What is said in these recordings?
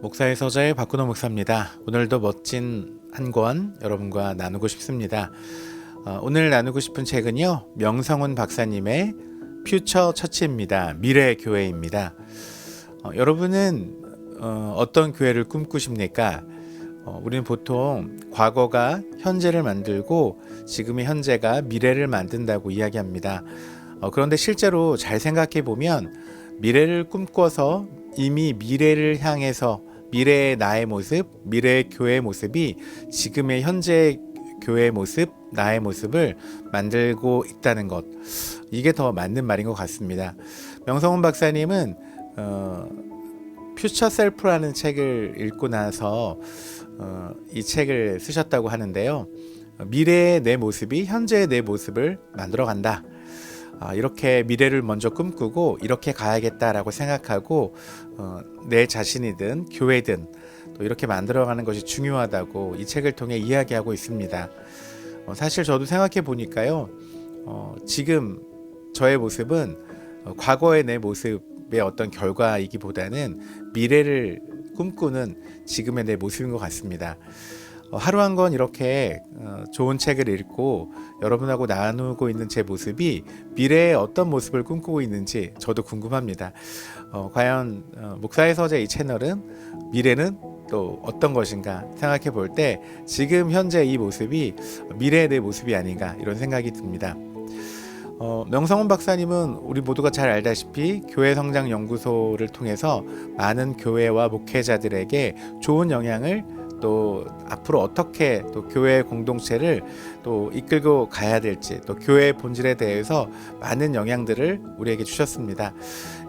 목사의 서자의 박근호 목사입니다. 오늘도 멋진 한 권 여러분과 나누고 싶습니다. 오늘 나누고 싶은 책은요, 명성훈 박사님의 퓨처 처치입니다. 미래 교회입니다. 여러분은 어떤 교회를 꿈꾸십니까? 우리는 보통 과거가 현재를 만들고 지금의 현재가 미래를 만든다고 이야기합니다. 그런데 실제로 잘 생각해 보면 미래를 꿈꿔서 이미 미래를 향해서 미래의 나의 모습, 미래의 교회의 모습이 지금의 현재 교회의 모습, 나의 모습을 만들고 있다는 것, 이게 더 맞는 말인 것 같습니다. 명성훈 박사님은 퓨처 셀프라는 책을 읽고 나서 이 책을 쓰셨다고 하는데요. 미래의 내 모습이 현재의 내 모습을 만들어 간다. 이렇게 미래를 먼저 꿈꾸고 이렇게 가야겠다라고 생각하고 내 자신이든 교회든 또 이렇게 만들어가는 것이 중요하다고 이 책을 통해 이야기하고 있습니다. 사실 저도 생각해 보니까요, 지금 저의 모습은 과거의 내 모습의 어떤 결과이기보다는 미래를 꿈꾸는 지금의 내 모습인 것 같습니다. 하루 한 권 이렇게 좋은 책을 읽고 여러분하고 나누고 있는 제 모습이 미래에 어떤 모습을 꿈꾸고 있는지 저도 궁금합니다. 과연 목사의 서재 이 채널은 미래는 또 어떤 것인가 생각해 볼 때 지금 현재 이 모습이 미래의 내 모습이 아닌가 이런 생각이 듭니다. 명성훈 박사님은 우리 모두가 잘 알다시피 교회 성장 연구소를 통해서 많은 교회와 목회자들에게 좋은 영향을, 또 앞으로 어떻게 또 교회 공동체를 또 이끌고 가야 될지, 또 교회의 본질에 대해서 많은 영향들을 우리에게 주셨습니다.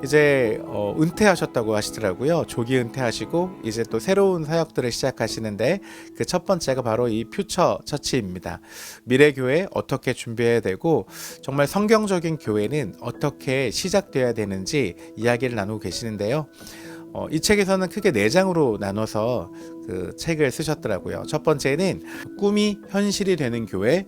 이제 은퇴하셨다고 하시더라고요. 조기 은퇴하시고 이제 또 새로운 사역들을 시작하시는데 그 첫 번째가 바로 이 퓨처 처치입니다. 미래 교회 어떻게 준비해야 되고 정말 성경적인 교회는 어떻게 시작돼야 되는지 이야기를 나누고 계시는데요. 이 책에서는 크게 4장으로 나눠서 그 책을 쓰셨더라고요. 첫 번째는 꿈이 현실이 되는 교회,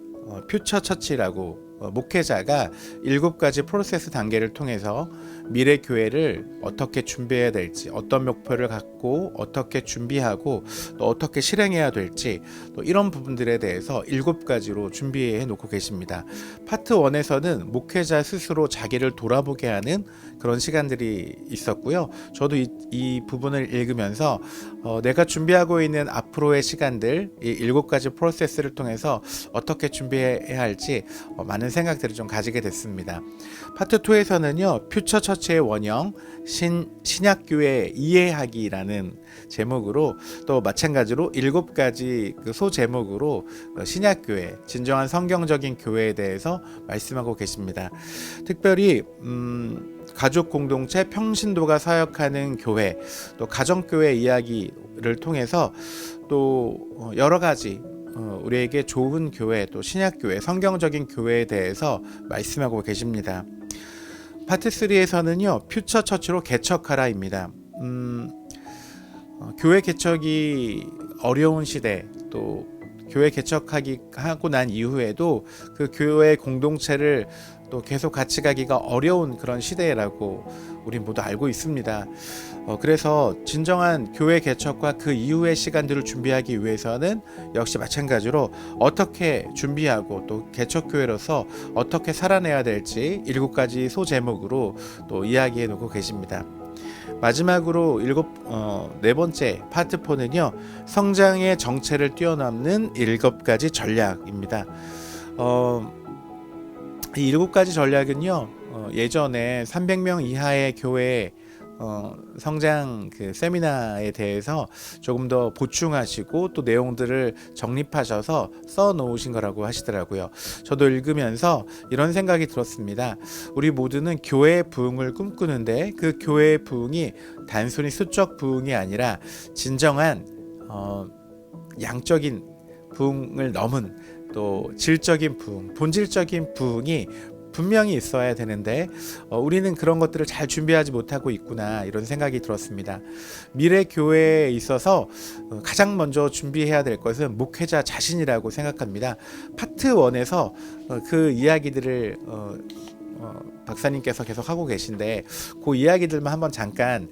퓨처 처치라고 목회자가 7가지 프로세스 단계를 통해서 미래 교회를 어떻게 준비해야 될지, 어떤 목표를 갖고 어떻게 준비하고 또 어떻게 실행해야 될지, 또 이런 부분들에 대해서 7가지로 준비해 놓고 계십니다. 파트 1에서는 목회자 스스로 자기를 돌아보게 하는 그런 시간들이 있었고요. 저도 이 부분을 읽으면서 내가 준비하고 있는 앞으로의 시간들, 이 7가지 프로세스를 통해서 어떻게 준비해야 할지 많은 생각들을 좀 가지게 됐습니다. 파트 2에서는요, 퓨처 처치의 원형, 신약교회 이해하기라는 제목으로, 또 마찬가지로 7가지 그 소제목으로 신약교회, 진정한 성경적인 교회에 대해서 말씀하고 계십니다. 특별히 가족 공동체 평신도가 사역하는 교회, 또 가정교회 이야기를 통해서 또 여러 가지 우리에게 좋은 교회, 또 신약교회, 성경적인 교회에 대해서 말씀하고 계십니다. 파트 3에서는요, 퓨처 처치로 개척하라입니다. 교회 개척이 어려운 시대, 또 교회 개척하고 난 이후에도 그 교회 공동체를 또 계속 같이 가기가 어려운 그런 시대라고 우리 모두 알고 있습니다. 그래서 진정한 교회 개척과 그 이후의 시간들을 준비하기 위해서는 역시 마찬가지로 어떻게 준비하고 또 개척교회로서 어떻게 살아내야 될지 7가지 소제목으로 또 이야기해 놓고 계십니다. 마지막으로 4번째 파트 4는요, 성장의 정체를 뛰어넘는 7가지 전략입니다. 이 7가지 전략은요, 예전에 300명 이하의 교회 성장 그 세미나에 대해서 조금 더 보충하시고 또 내용들을 정립하셔서 써 놓으신 거라고 하시더라고요. 저도 읽으면서 이런 생각이 들었습니다. 우리 모두는 교회의 부흥을 꿈꾸는데 그 교회의 부흥이 단순히 수적 부흥이 아니라 진정한 양적인 부흥을 넘은 또 질적인 부흥, 본질적인 부흥이 분명히 있어야 되는데 우리는 그런 것들을 잘 준비하지 못하고 있구나, 이런 생각이 들었습니다. 미래 교회에 있어서 가장 먼저 준비해야 될 것은 목회자 자신이라고 생각합니다. 파트 1에서 그 이야기들을 박사님께서 계속 하고 계신데 그 이야기들만 한번 잠깐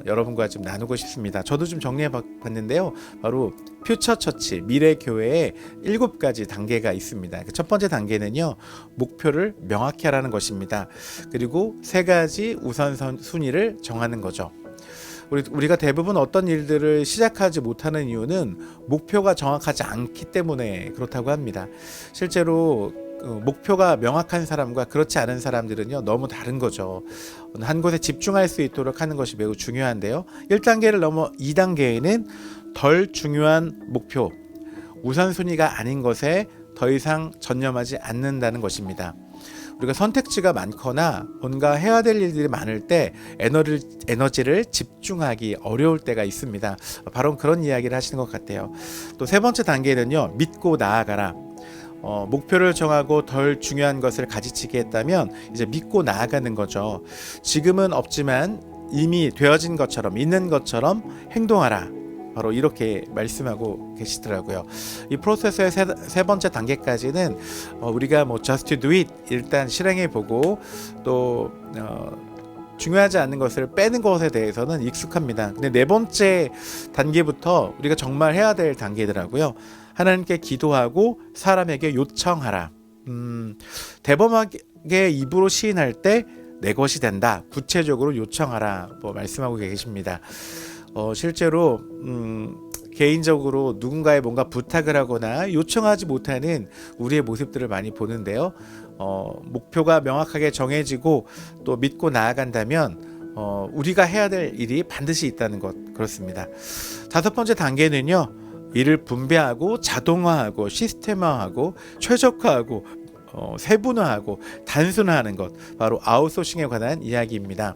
여러분과 좀 나누고 싶습니다. 저도 좀 정리해 봤는데요. 바로 퓨처 처치, 미래 교회에 7가지 단계가 있습니다. 첫 번째 단계는요, 목표를 명확히 하라는 것입니다. 그리고 3가지 우선순위를 정하는 거죠. 우리가 대부분 어떤 일들을 시작하지 못하는 이유는 목표가 정확하지 않기 때문에 그렇다고 합니다. 실제로 목표가 명확한 사람과 그렇지 않은 사람들은요, 너무 다른 거죠. 한 곳에 집중할 수 있도록 하는 것이 매우 중요한데요. 1단계를 넘어 2단계에는 덜 중요한 목표, 우선순위가 아닌 것에 더 이상 전념하지 않는다는 것입니다. 우리가 선택지가 많거나 뭔가 해야 될 일들이 많을 때 에너지를 집중하기 어려울 때가 있습니다. 바로 그런 이야기를 하시는 것 같아요. 또 3번째 단계는요, 믿고 나아가라. 목표를 정하고 덜 중요한 것을 가지치게 했다면 이제 믿고 나아가는 거죠. 지금은 없지만 이미 되어진 것처럼, 있는 것처럼 행동하라. 바로 이렇게 말씀하고 계시더라고요. 이 프로세스의 세 번째 단계까지는 우리가 just do it 일단 실행해보고 또 중요하지 않는 것을 빼는 것에 대해서는 익숙합니다. 근데 4번째 단계부터 우리가 정말 해야 될 단계더라고요. 하나님께 기도하고 사람에게 요청하라. 대범하게 입으로 시인할 때 내 것이 된다. 구체적으로 요청하라. 말씀하고 계십니다. 실제로 개인적으로 누군가의 뭔가 부탁을 하거나 요청하지 못하는 우리의 모습들을 많이 보는데요. 목표가 명확하게 정해지고 또 믿고 나아간다면 우리가 해야 될 일이 반드시 있다는 것, 그렇습니다. 5번째 단계는요, 일을 분배하고 자동화하고 시스템화하고 최적화하고 세분화하고 단순화하는 것, 바로 아웃소싱에 관한 이야기입니다.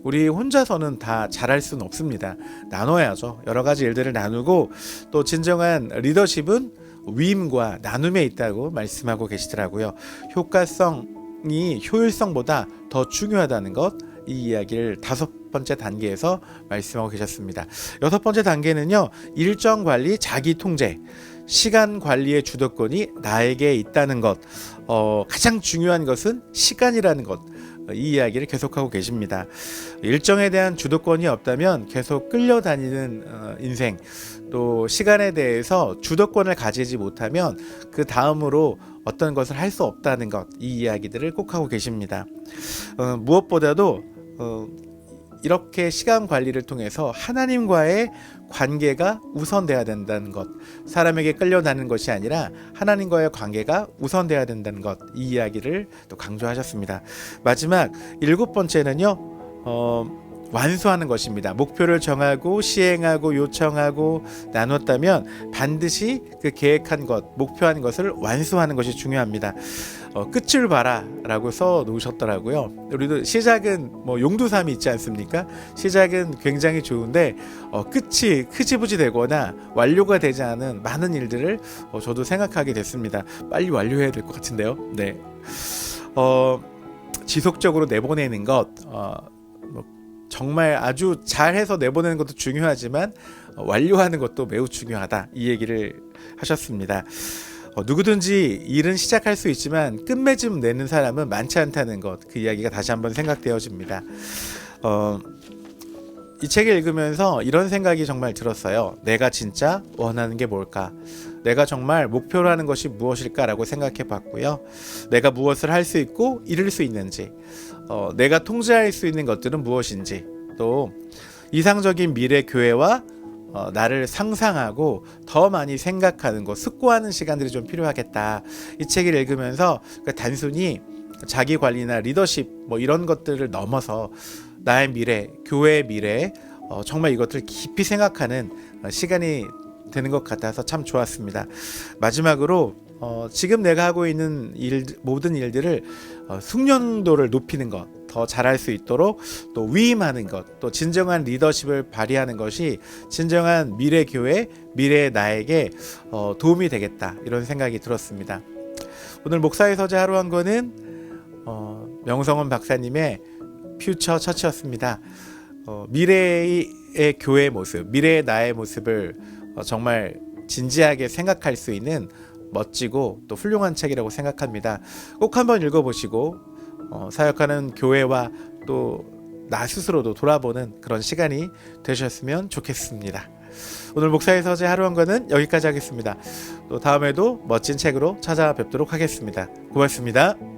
우리 혼자서는 다 잘할 수는 없습니다. 나눠야죠. 여러 가지 일들을 나누고 또 진정한 리더십은 위임과 나눔에 있다고 말씀하고 계시더라고요. 효과성이 효율성보다 더 중요하다는 것, 이 이야기를 5번째 단계에서 말씀하고 계셨습니다. 6번째 단계는요, 일정 관리, 자기 통제, 시간 관리의 주도권이 나에게 있다는 것, 가장 중요한 것은 시간이라는 것, 이 이야기를 계속하고 계십니다. 일정에 대한 주도권이 없다면 계속 끌려다니는 인생, 또 시간에 대해서 주도권을 가지지 못하면 그 다음으로 어떤 것을 할 수 없다는 것, 이 이야기들을 꼭 하고 계십니다. 무엇보다도 이렇게 시간 관리를 통해서 하나님과의 관계가 우선돼야 된다는 것, 사람에게 끌려다니는 것이 아니라 하나님과의 관계가 우선돼야 된다는 것, 이 이야기를 또 강조하셨습니다. 마지막 7번째는요, 완수하는 것입니다. 목표를 정하고 시행하고 요청하고 나눴다면 반드시 그 계획한 것, 목표한 것을 완수하는 것이 중요합니다. 끝을 봐라 라고 써 놓으셨더라고요. 우리도 시작은 용두삼이 있지 않습니까? 시작은 굉장히 좋은데 끝이 흐지부지 되거나 완료가 되지 않은 많은 일들을 저도 생각하게 됐습니다. 빨리 완료해야 될 것 같은데요. 네. 지속적으로 내보내는 것, 정말 아주 잘해서 내보내는 것도 중요하지만 완료하는 것도 매우 중요하다, 이 얘기를 하셨습니다. 누구든지 일은 시작할 수 있지만 끝맺음 내는 사람은 많지 않다는 것, 그 이야기가 다시 한번 생각되어집니다. 이 책을 읽으면서 이런 생각이 정말 들었어요. 내가 진짜 원하는 게 뭘까? 내가 정말 목표로 하는 것이 무엇일까라고 생각해 봤고요. 내가 무엇을 할 수 있고 이룰 수 있는지, 내가 통제할 수 있는 것들은 무엇인지, 또 이상적인 미래 교회와 나를 상상하고 더 많이 생각하는 것, 숙고하는 시간들이 좀 필요하겠다. 이 책을 읽으면서 단순히 자기 관리나 리더십 이런 것들을 넘어서 나의 미래, 교회의 미래, 정말 이것을 깊이 생각하는 시간이 되는 것 같아서 참 좋았습니다. 마지막으로 지금 내가 하고 있는 모든 일들을 숙련도를 높이는 것, 더 잘할 수 있도록 또 위임하는 것, 또 진정한 리더십을 발휘하는 것이 진정한 미래 교회, 미래의 나에게 도움이 되겠다, 이런 생각이 들었습니다. 오늘 목사의 서재 하루 한 권은 명성원 박사님의 퓨처 처치였습니다. 미래의 교회의 모습, 미래의 나의 모습을 정말 진지하게 생각할 수 있는 멋지고 또 훌륭한 책이라고 생각합니다. 꼭 한번 읽어보시고 사역하는 교회와 또 나 스스로도 돌아보는 그런 시간이 되셨으면 좋겠습니다. 오늘 목사의 서재 하루 한 권은 여기까지 하겠습니다. 또 다음에도 멋진 책으로 찾아뵙도록 하겠습니다. 고맙습니다.